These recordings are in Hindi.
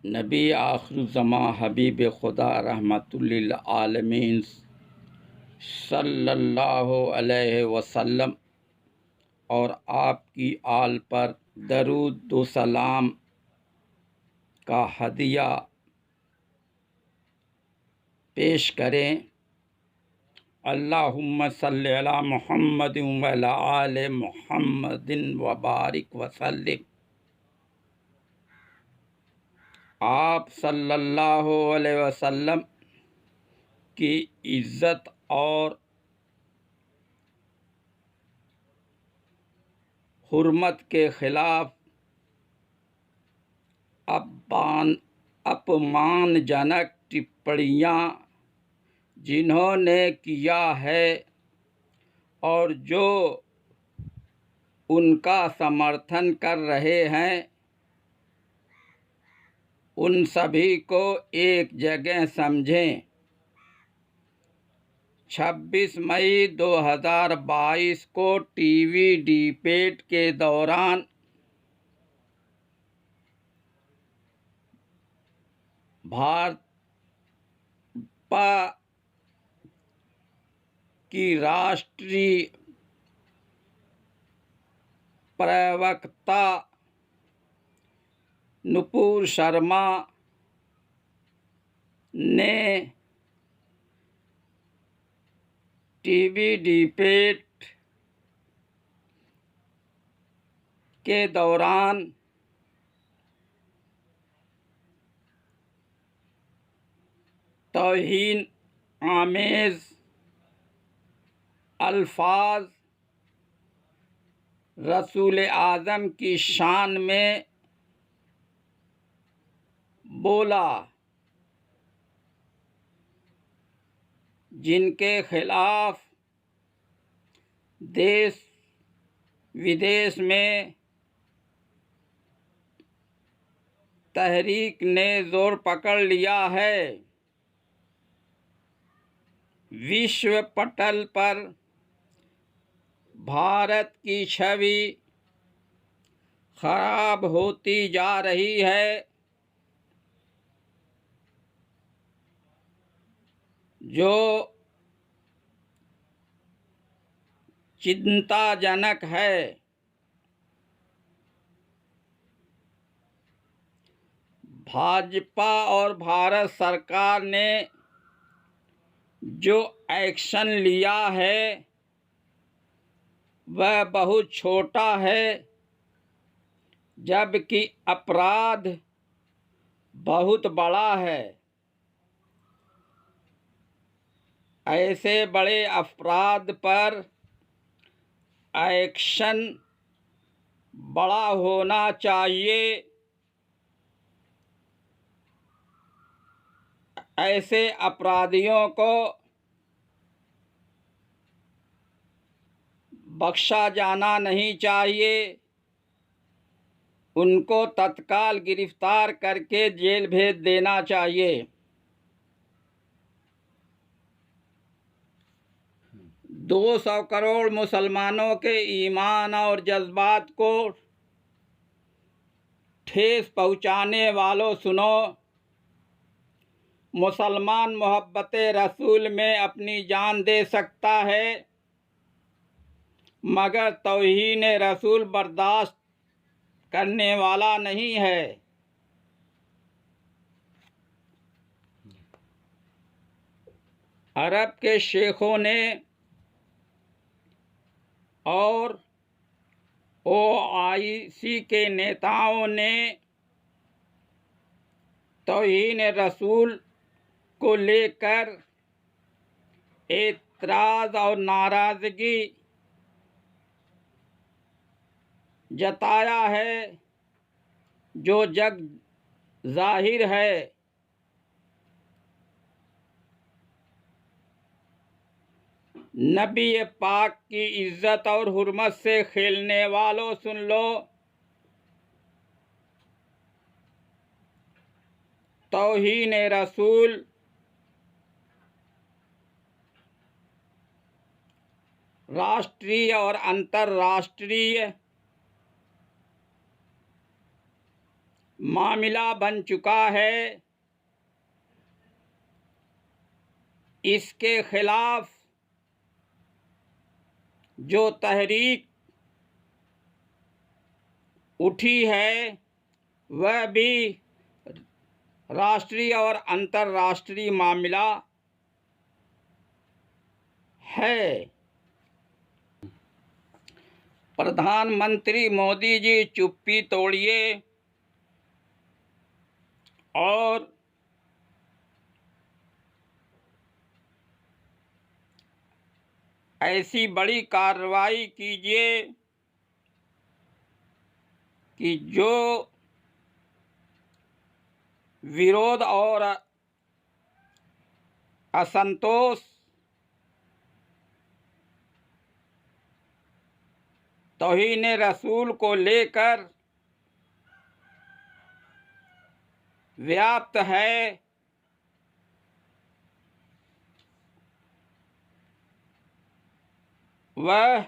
नबी आखिरुज़्ज़मा हबीब खुदा रहमतुल्लिल आलमीन सल्लल्लाहु अलैहि वसल्लम और आपकी आल पर दरूद व सलाम का हदिया पेश करें। अल्लाहुम्मा सल्लि अला मुहम्मदिन व अला आले मुहम्मदिन व बारिक वसल्लिम। आप सल्लल्लाहु अलैहि वसल्लम की इज़्ज़त और हुर्मत के ख़िलाफ़ अपमानजनक टिप्पणियाँ जिन्होंने किया है और जो उनका समर्थन कर रहे हैं, उन सभी को एक जगह समझें। 26 मई 2022 को टीवी डिबेट के दौरान भाजपा की राष्ट्रीय प्रवक्ता नुपुर शर्मा ने टीवी डिबेट के दौरान तौहीन आमेज़ अल्फाज रसूल आज़म की शान में बोला, जिनके खिलाफ देश विदेश में तहरीक ने जोर पकड़ लिया है। विश्व पटल पर भारत की छवि खराब होती जा रही है, जो चिंताजनक है। भाजपा और भारत सरकार ने जो एक्शन लिया है वह बहुत छोटा है, जबकि अपराध बहुत बड़ा है। ऐसे बड़े अपराध पर एक्शन बड़ा होना चाहिए। ऐसे अपराधियों को बख्शा जाना नहीं चाहिए। उनको तत्काल गिरफ्तार करके जेल भेज देना चाहिए। 200 करोड़ मुसलमानों के ईमान और जज्बात को ठेस पहुंचाने वालों, सुनो। मुसलमान मोहब्बत रसूल में अपनी जान दे सकता है, मगर तौहीन रसूल बर्दाश्त करने वाला नहीं है। अरब के शेखों ने और OIC के नेताओं ने तौहीन रसूल को लेकर एतराज़ और नाराज़गी जताया है, जो जग जाहिर है। नबी पाक की इज़्ज़त और हुर्मत से खेलने वालों, सुन लो। तौहीन रसूल राष्ट्रीय और अंतर्राष्ट्रीय मामला बन चुका है। इसके खिलाफ जो तहरीक उठी है वह भी राष्ट्रीय और अंतर्राष्ट्रीय मामला है। प्रधानमंत्री मोदी जी चुप्पी तोड़िए और ऐसी बड़ी कार्रवाई कीजिए कि जो विरोध और असंतोष तौहीन रसूल को लेकर व्याप्त है, वह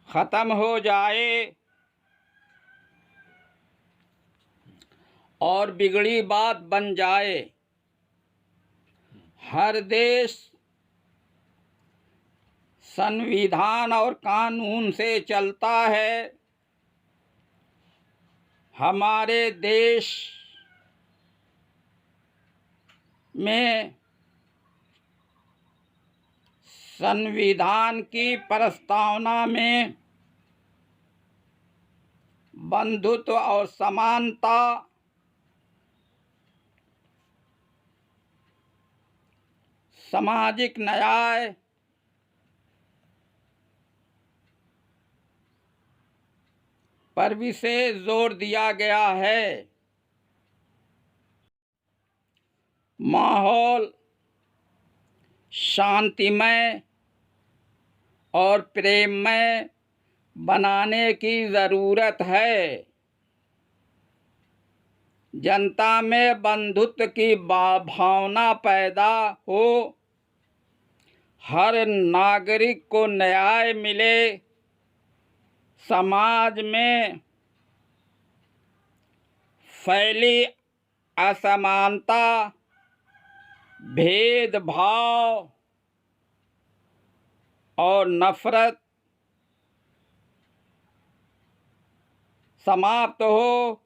खत्म हो जाए और बिगड़ी बात बन जाए। हर देश संविधान और कानून से चलता है। हमारे देश में संविधान की प्रस्तावना में बंधुत्व और समानता, सामाजिक न्याय, पर विशेष जोर दिया गया है। माहौल शांतिमय और प्रेममय बनाने की ज़रूरत है। जनता में बंधुत्व की भावना पैदा हो, हर नागरिक को न्याय मिले, समाज में फैली असमानता, भेदभाव और नफरत समाप्त हो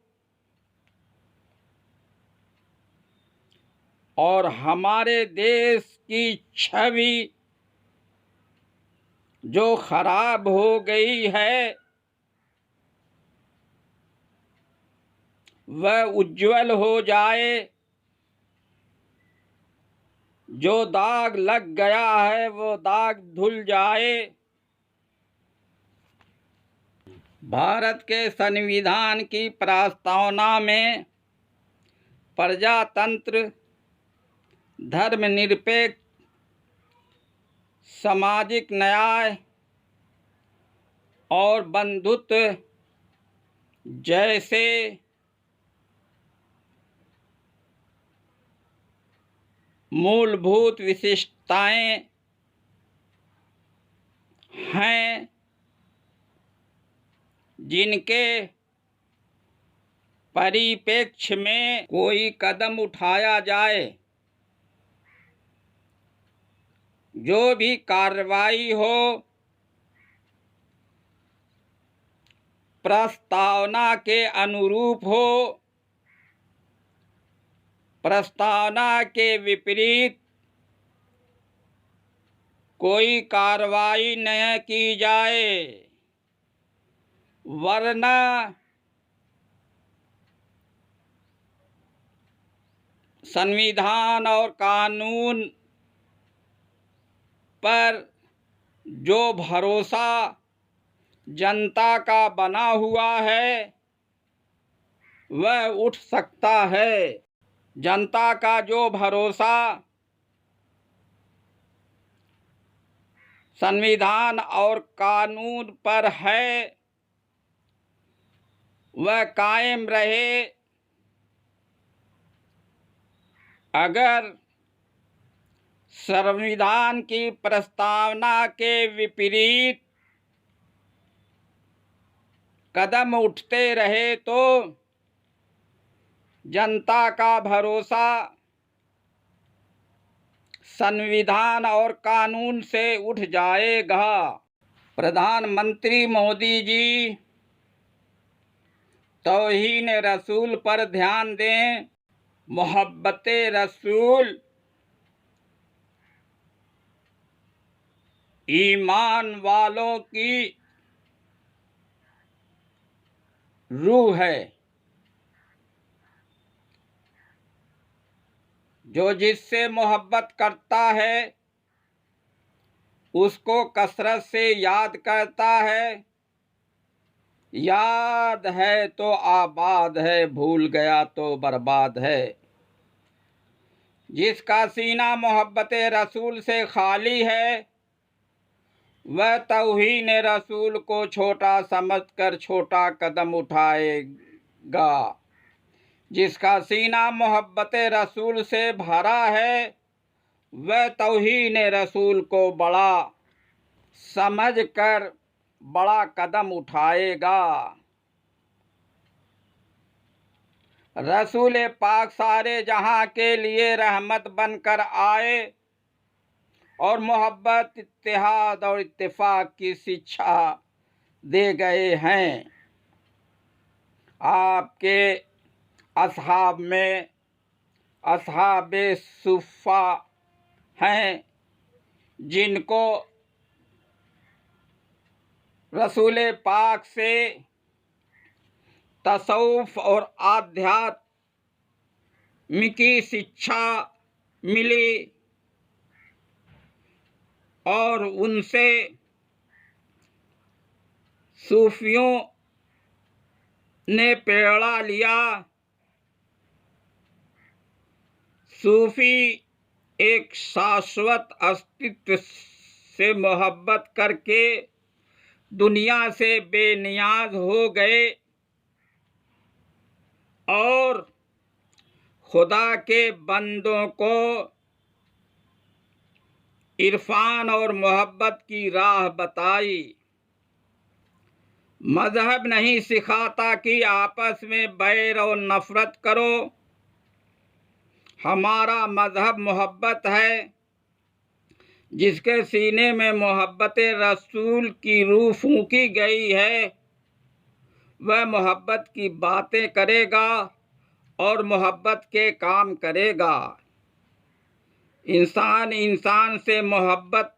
और हमारे देश की छवि जो खराब हो गई है वह उज्जवल हो जाए। जो दाग लग गया है वो दाग धुल जाए। भारत के संविधान की प्रस्तावना में प्रजातंत्र, धर्मनिरपेक्ष, सामाजिक न्याय और बंधुत्व जैसे मूलभूत विशिष्टताएं हैं, जिनके परिप्रेक्ष्य में कोई कदम उठाया जाए, जो भी कार्रवाई हो, प्रस्तावना के अनुरूप हो, प्रस्तावना के विपरीत कोई कार्रवाई न की जाए, वरना संविधान और कानून पर जो भरोसा जनता का बना हुआ है वह उठ सकता है। जनता का जो भरोसा संविधान और कानून पर है वह कायम रहे। अगर संविधान की प्रस्तावना के विपरीत कदम उठते रहे तो जनता का भरोसा संविधान और कानून से उठ जाएगा। प्रधानमंत्री मोदी जी तौहीन रसूल पर ध्यान दें। मोहब्बत रसूल ईमान वालों की रूह है। जो जिससे मोहब्बत करता है उसको कसरत से याद करता है। याद है तो आबाद है, भूल गया तो बर्बाद है। जिसका सीना मोहब्बत रसूल से खाली है वह तौहीन रसूल को छोटा समझकर छोटा कदम उठाएगा। जिसका सीना मोहब्बत रसूल से भरा है वह तौहीन रसूल को बड़ा समझकर बड़ा कदम उठाएगा। रसूल पाक सारे जहां के लिए रहमत बनकर आए और मोहब्बत, इत्तेहाद और इत्तेफाक की शिक्षा दे गए हैं। आपके असहाब में असहाबे सुफ़ा हैं जिनको रसूल पाक से तसव्वुफ़ और आध्यात्म की शिक्षा मिली और उनसे सूफियों ने प्रेरणा लिया। सूफी एक शाश्वत अस्तित्व से मोहब्बत करके दुनिया से बेनियाज हो गए और खुदा के बंदों को इरफान और मोहब्बत की राह बताई। मजहब नहीं सिखाता कि आपस में बैर और नफरत करो। हमारा मजहब मोहब्बत है। जिसके सीने में मोहब्बत रसूल की रूह फूंकी गई है वह मोहब्बत की बातें करेगा और मोहब्बत के काम करेगा। इंसान इंसान से मोहब्बत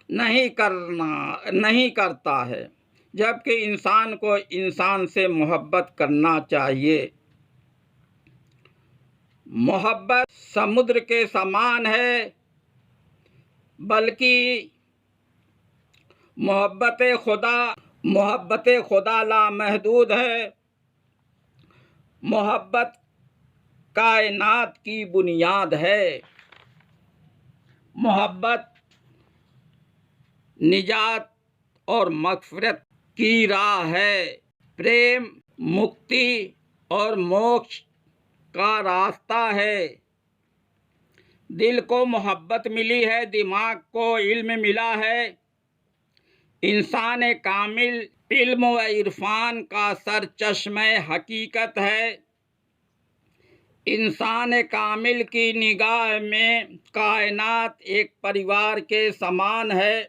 नहीं करता है, जबकि इंसान को इंसान से मोहब्बत करना चाहिए। मोहब्बत समुद्र के समान है, बल्कि मोहब्बत खुदा लामहदूद है। मोहब्बत कायनात की बुनियाद है। मोहब्बत निजात और मग़फ़िरत की राह है। प्रेम मुक्ति और मोक्ष का रास्ता है। दिल को मोहब्बत मिली है, दिमाग को इल्म मिला है। इंसान कामिल इल्म व इरफान का सरचश्मे हकीकत है। इंसान कामिल की निगाह में कायनात एक परिवार के समान है।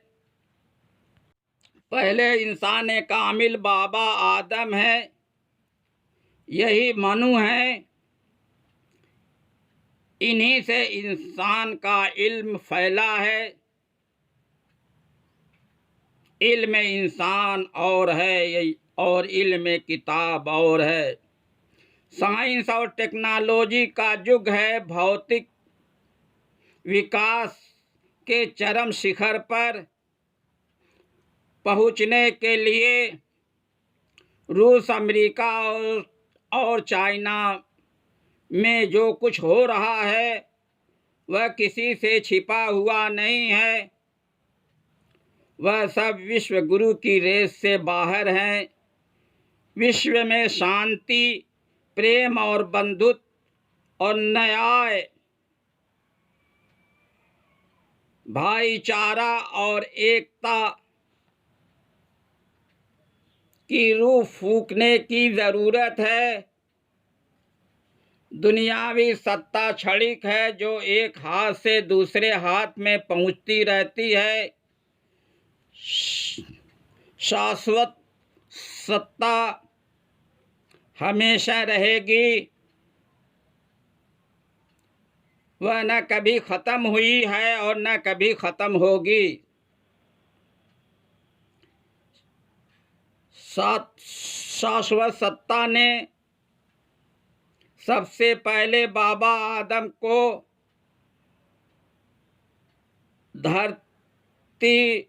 पहले इंसान कामिल बाबा आदम है, यही मनु है। इन्हीं से इंसान का इल्म फैला है। इल्म इंसान और है और इल्म किताब और है। साइंस और टेक्नोलॉजी का युग है। भौतिक विकास के चरम शिखर पर पहुंचने के लिए रूस, अमेरिका और चाइना में जो कुछ हो रहा है वह किसी से छिपा हुआ नहीं है। वह सब विश्व गुरु की रेस से बाहर हैं। विश्व में शांति, प्रेम और बंधुत्व और न्याय, भाईचारा और एकता की रूह फूंकने की जरूरत है। दुनियावी सत्ता क्षणिक है, जो एक हाथ से दूसरे हाथ में पहुंचती रहती है। शाश्वत सत्ता हमेशा रहेगी, वह न कभी खत्म हुई है और न कभी खत्म होगी। शाश्वत सत्ता ने सबसे पहले बाबा आदम को धरती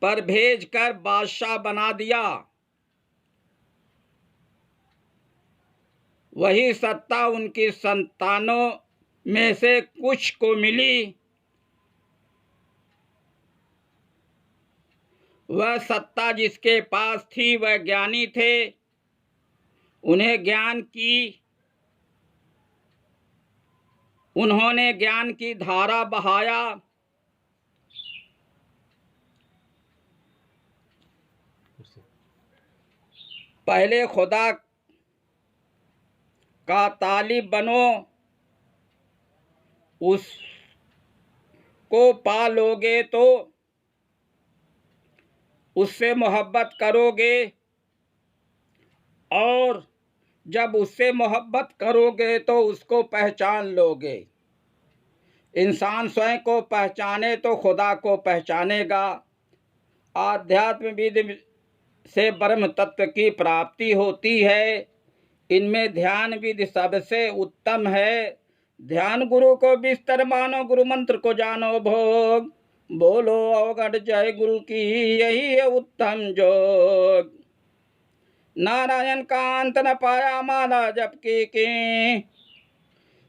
पर भेजकर बादशाह बना दिया। वही सत्ता उनकी संतानों में से कुछ को मिली। वह सत्ता जिसके पास थी वह ज्ञानी थे। उन्होंने ज्ञान की धारा बहाया। पहले खुदा का तालिब बनो, उसको पा लोगे तो उससे मोहब्बत करोगे, और जब उससे मोहब्बत करोगे तो उसको पहचान लोगे। इंसान स्वयं को पहचाने तो खुदा को पहचानेगा। आध्यात्म विधि से ब्रह्म तत्व की प्राप्ति होती है। इनमें ध्यान विधि सबसे उत्तम है। ध्यान गुरु को बिस्तर मानो, गुरु मंत्र को जानो भोग। बोलो अवगढ़ जय गुरु की, यही है उत्तम जोग। नारायण का अंत न पाया, माला जपकी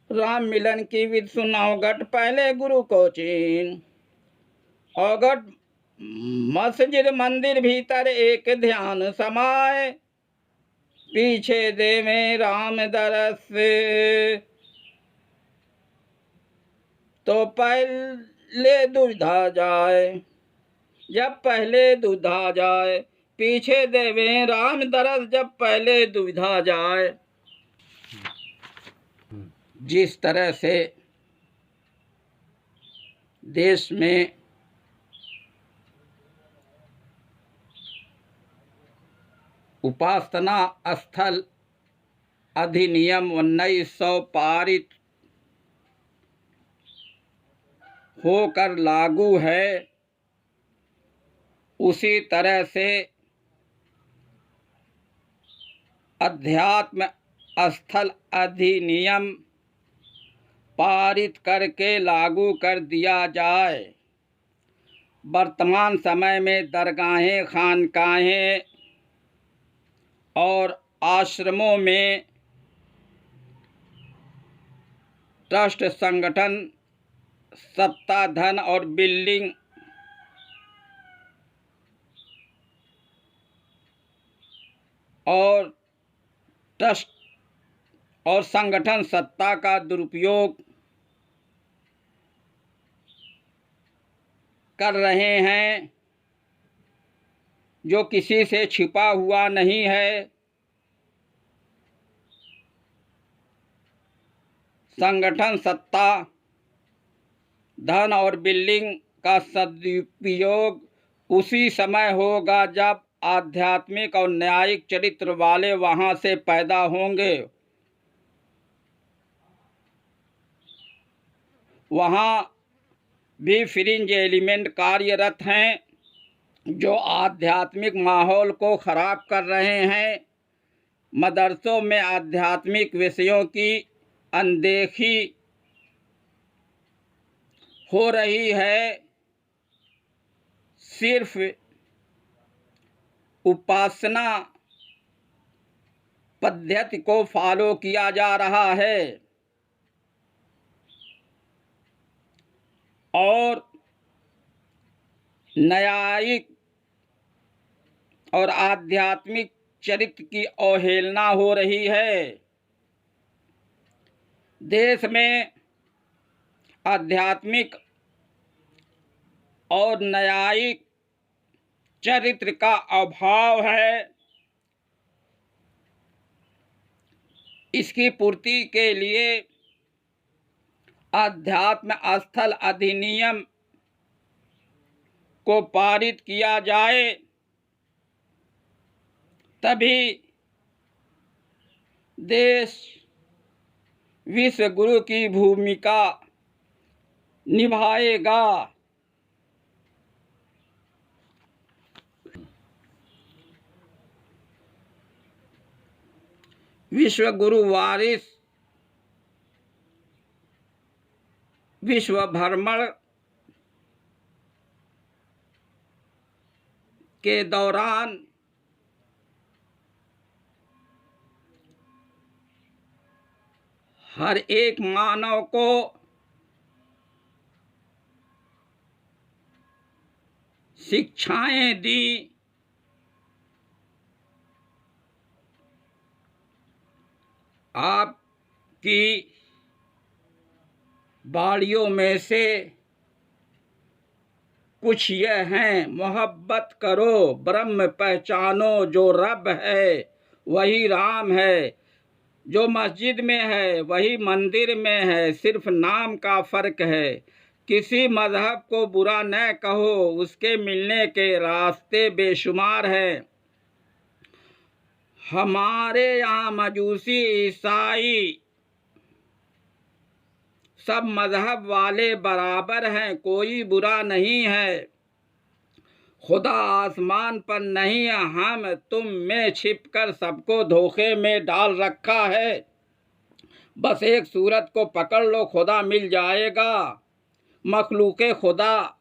राम मिलन की विधि सुन अवगढ़, पहले गुरु को चीन। अवगढ़ मस्जिद मंदिर भीतर एक ध्यान समाए, पीछे देवे राम दरस तो पहले दुविधा जाए। जब पहले दुविधा जाए, पीछे देवे राम दरस जब पहले दुविधा जाए। जिस तरह से देश में उपासना स्थल अधिनियम 1900 पारित होकर लागू है, उसी तरह से अध्यात्म स्थल अधिनियम पारित करके लागू कर दिया जाए। वर्तमान समय में दरगाहें, खानकाहें और आश्रमों में ट्रस्ट संगठन सत्ता, धन और बिल्डिंग और ट्रस्ट और संगठन सत्ता का दुरुपयोग कर रहे हैं, जो किसी से छिपा हुआ नहीं है। संगठन सत्ता, धन और बिल्डिंग का सदुपयोग उसी समय होगा जब आध्यात्मिक और न्यायिक चरित्र वाले वहां से पैदा होंगे। वहां भी फ्रिंज एलिमेंट कार्यरत हैं, जो आध्यात्मिक माहौल को खराब कर रहे हैं। मदरसों में आध्यात्मिक विषयों की अनदेखी हो रही है। सिर्फ उपासना पद्धति को फॉलो किया जा रहा है और न्यायिक और आध्यात्मिक चरित्र की अवहेलना हो रही है। देश में आध्यात्मिक और न्यायिक चरित्र का अभाव है। इसकी पूर्ति के लिए अध्यात्म स्थल अधिनियम को पारित किया जाए, तभी देश विश्व गुरु की भूमिका निभाएगा। विश्व गुरु वारिस विश्व भ्रमण के दौरान हर एक मानव को शिक्षाएं दी। आपकी बाणियों में से कुछ यह हैं: मोहब्बत करो, ब्रह्म पहचानो, जो रब है वही राम है, जो मस्जिद में है वही मंदिर में है, सिर्फ नाम का फ़र्क है। किसी मज़हब को बुरा न कहो, उसके मिलने के रास्ते बेशुमार हैं। हमारे यहाँ मजूसी, ईसाई सब मज़हब वाले बराबर हैं, कोई बुरा नहीं है। खुदा आसमान पर नहीं, हम तुम में छिपकर सबको धोखे में डाल रखा है। बस एक सूरत को पकड़ लो, खुदा मिल जाएगा। मखलूक़े खुदा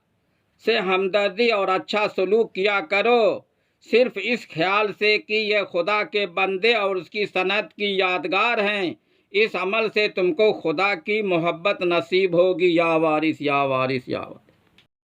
से हमदर्दी और अच्छा सलूक किया करो, सिर्फ इस ख्याल से कि यह खुदा के बंदे और उसकी सनत की यादगार हैं। इस अमल से तुमको खुदा की मोहब्बत नसीब होगी। या वारिस, या वारिस, या वारिस।